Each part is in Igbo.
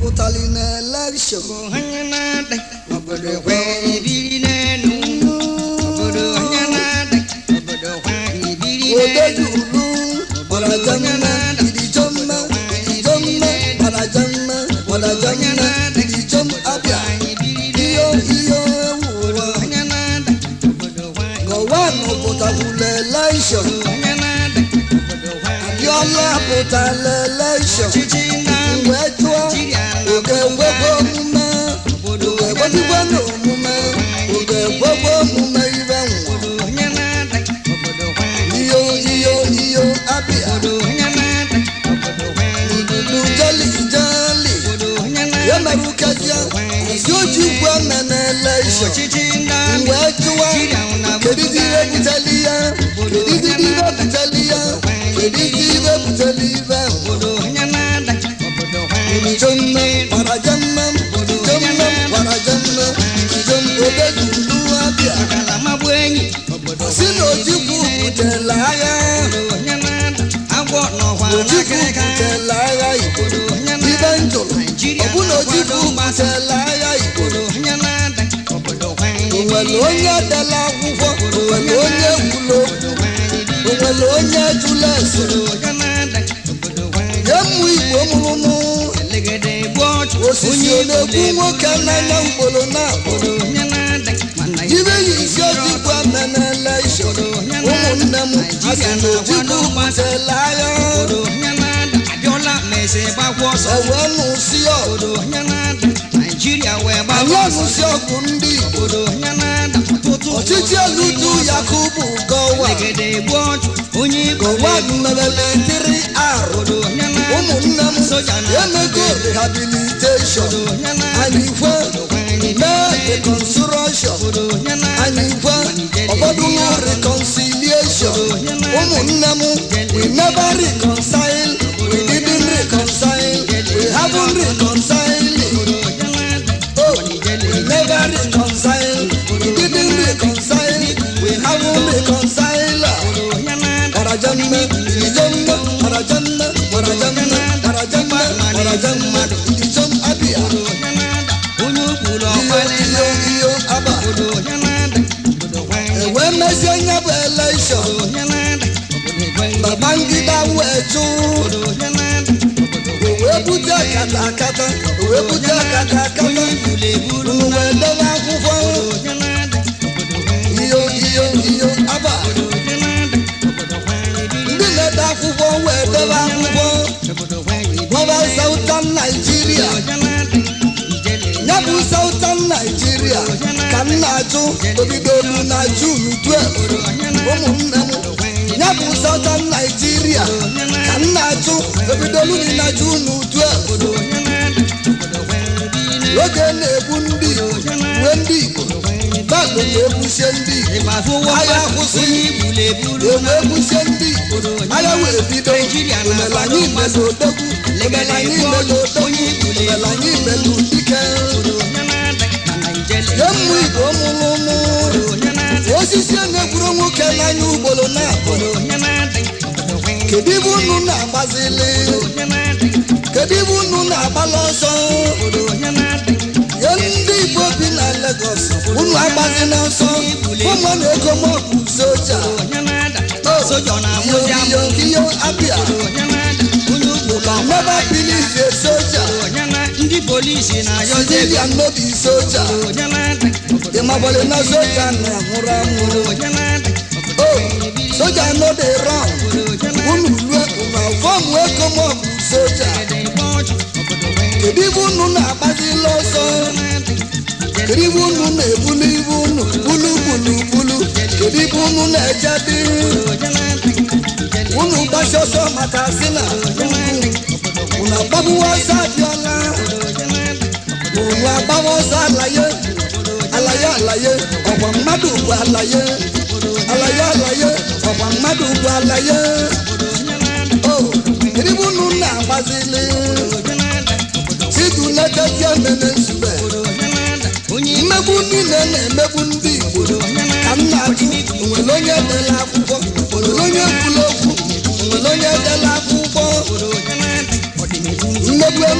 Utalina election.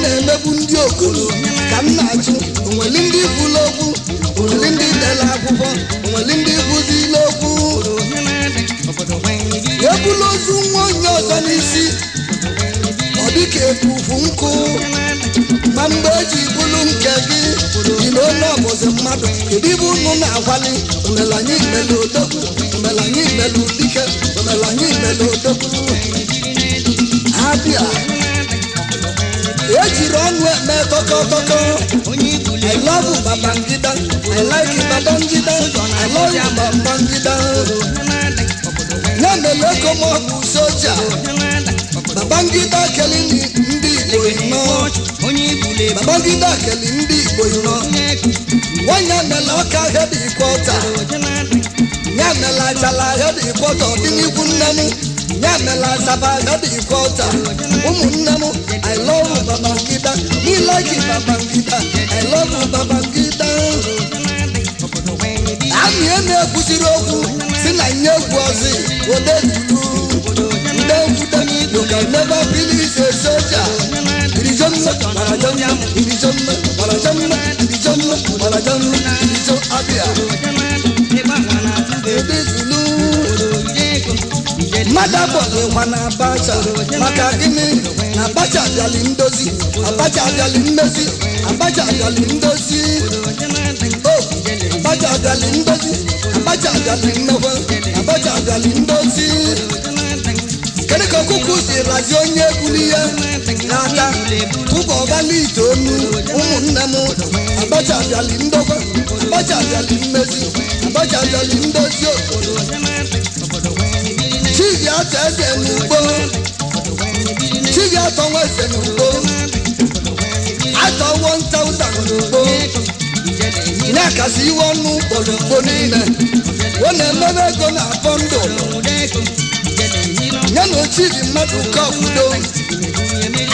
na-emegbu ndị okoro ka m na-ajụ onwere ndị kwuru okwu onwere ndị dere akwụkwọ onwere ndị bụziri okwu ebula ozu nwa onye ọzọ n'isi ọ dịka efufu nkụ ma mgbe eji bụrụ nke gị dị n'onye ọbụzi mmadụ kedu ibe unu na-agwali omelanyị imele odogwu omelanyị imele dike omelanyị imele odogwu abịa ejiri ọnụ eme tọkọtọkọ I love Babangida I like Babangida I love Babangida ya mere ego m ọbụ soja Babangida keli ndị Igbo ịnọ Babangida keli ndị Igbo ịnọ nwanyị mere ọka hedịkwọta ya mere achala hedịkwọta ọdịnihu nne m ya mere asaba hedịkwọta ụmụnne m I love Babangida me like Babangida I love Babangida anyị na-ekwusiri okwu si na nye egwu ọzọ odedulu you can never finish a soldier. Irijomma, Marajomma, Irijomma, Marajomma, Irijomma, Marajomma, Irijomma, Abia. Edezulu. Madabo wana Abacha, maka gịnị na Abacha bịali ndozi, Abacha bịali mmezi, Abacha bịali ndozi. Oh, Abacha bịali ndozi, Abacha bịali mmewe, Abacha bịali ndozi. Kene ka kuku si razi onye ebuli ya n'aka tupu ọ gali itoolu ụmụnne m Abacha bịali ndokwa Abacha bịali mmezi Abacha bịali ndozi obodo Chibi atọ eze n'ugbo Chibi atọ nwa eze n'ugbo atọ 1000 n'ugbo na-akasi iwe ọnụ ugbo niile ọ na-emebe ego na afọ ndụ ya na ochi dị mmadụ ka obodo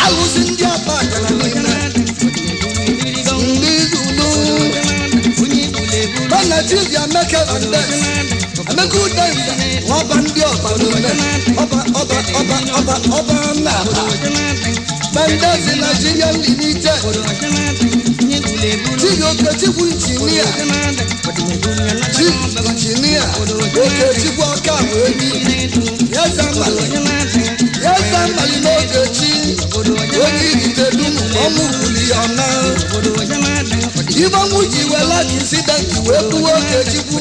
alụsị ndị aba gara niile ndị Zulu bana chizi Emeka Udenza ọba ndị ọba niile ọba na-aba Bandezi Nigeria Limited Chizi Okechukwu injinia Okechukwu ọka wee Yazamali n'Ogechi onye Igitedum ọmụ wuli ya ọna Ibanwu ji wela insidenti wee buwe Okechukwu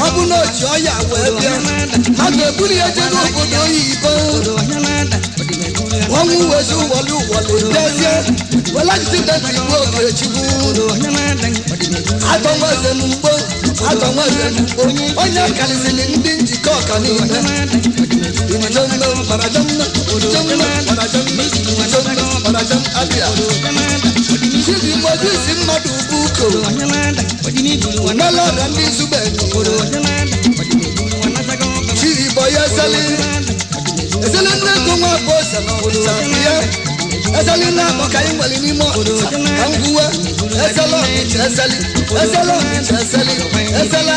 ọ bụ na oji ọya wee bịa ha ga-eburu ya jere obodo oyibo ọnwụ wezi ụwọli dezie wela insidenti bụ Okechukwu atọnweze n'ugbo onye karịsịrị ndị njikọ ọka niile Chibi Mojisi mmadụ ugwu uko n'ala ndị Zube Chibi Boye Eseli nne ego nwa bụ ose n'ọdịsa ya Eseli na-akpọ ka anyị nwere n'ime ọdịsa ka ngwuwe Eseli ọdịcha Eseli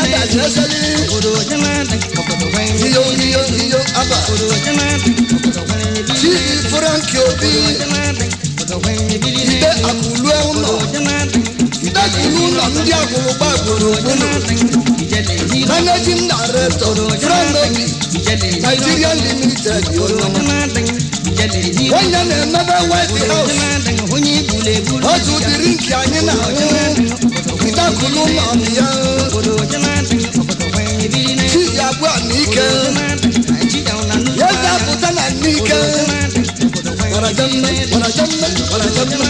adachi Eseli iyo aba Chibi Frank Obi Ide akụlụ ụlọ ndị akwụrụ gbagburu Managing Director Frank Obi Nigeria Limited onye na-emebe White House otu ụdịrị nke anyị na-ahụ ide akụlụ ụlọ ya Chibi abụọ n'ike Yeza pụta na n'ike Warajamma Warajamma